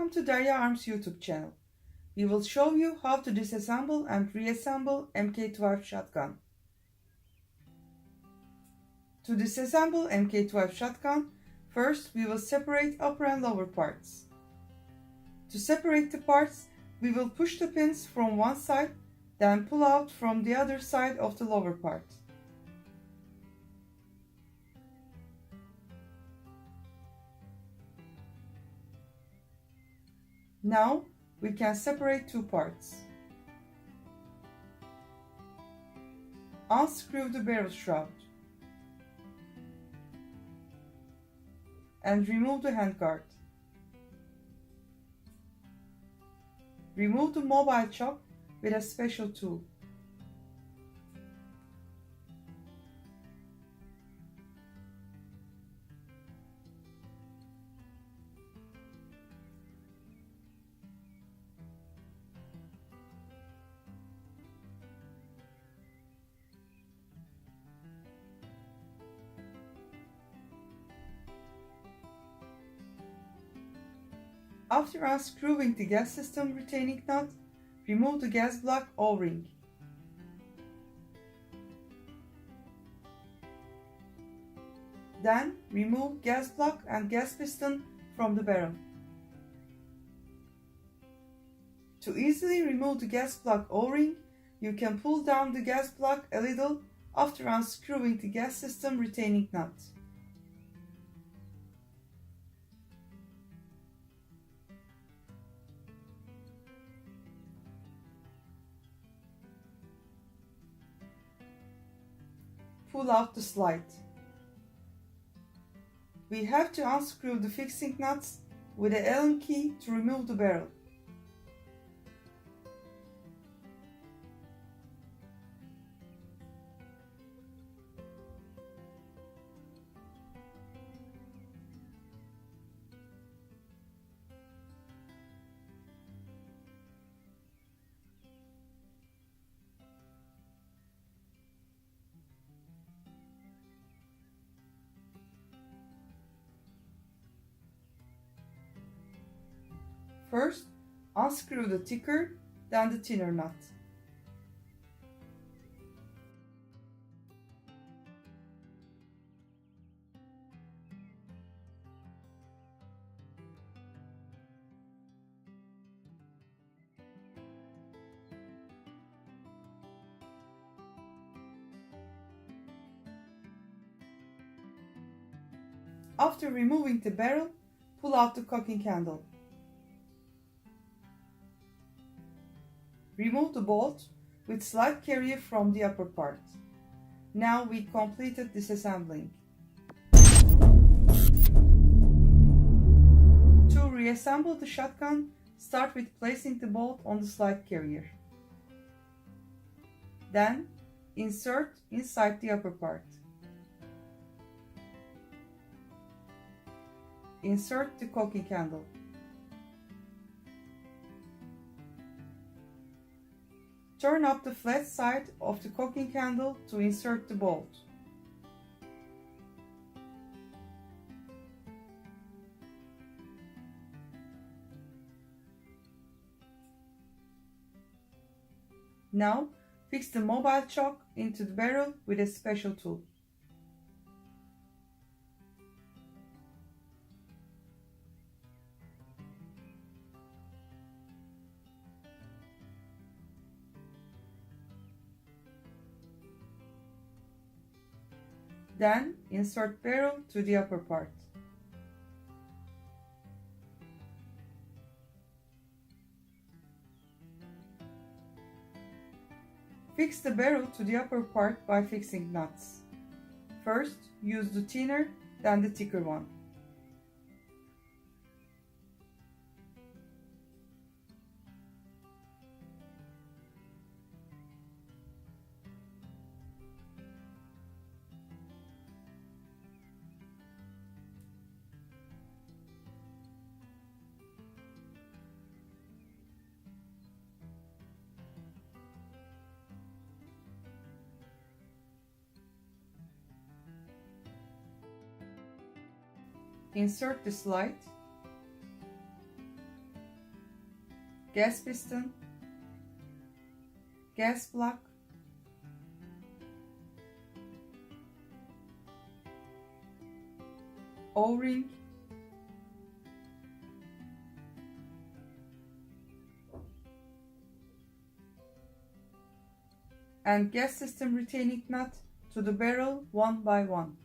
Welcome to Derya Arms YouTube channel. We will show you how to disassemble and reassemble MK-12 shotgun. To disassemble MK-12 shotgun, first we will separate upper and lower parts. To separate the parts, we will push the pins from one side, then pull out from the other side of the lower part. Now we can separate two parts. Unscrew the barrel shroud and remove the handguard. Remove the mobile choke with a special tool. After unscrewing the gas system retaining nut, remove the gas block O-ring. Then remove gas block and gas piston from the barrel. To easily remove the gas block O-ring, you can pull down the gas block a little after unscrewing the gas system retaining nut. Pull out the slide. We have to unscrew the fixing nuts with an Allen key to remove the barrel. First, unscrew the thicker, then the thinner nut. After removing the barrel, pull out the cocking handle. Remove the bolt with slide carrier from the upper part. Now we completed disassembling. To reassemble the shotgun, start with placing the bolt on the slide carrier. Then insert inside the upper part. Insert the cocking handle. Turn up the flat side of the cocking handle to insert the bolt. Now, fix the mobile choke into the barrel with a special tool. Then insert barrel to the upper part. Fix the barrel to the upper part by fixing nuts. First, use the thinner, then the thicker one. Insert the slide. gas piston, gas block, O-ring, and gas system retaining nut to the barrel one by one.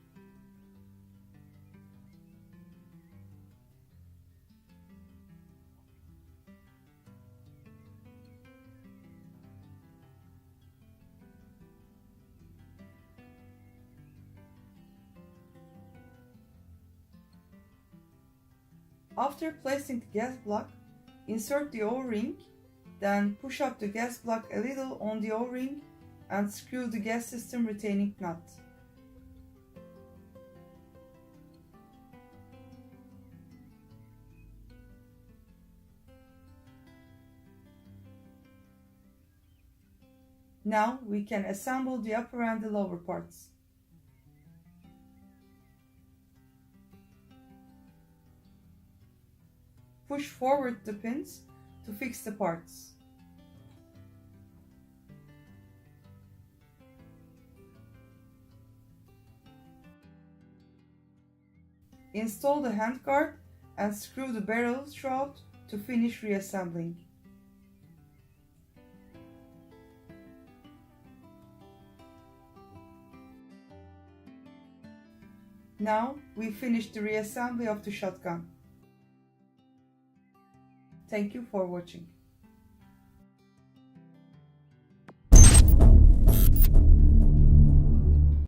After placing the gas block, insert the O-ring, then push up the gas block a little on the O-ring and screw the gas system retaining nut. Now we can assemble the upper and the lower parts. Push forward the pins to fix the parts. Install the handguard and screw the barrel shroud to finish reassembling. Now we finished the reassembly of the shotgun. Thank you for watching.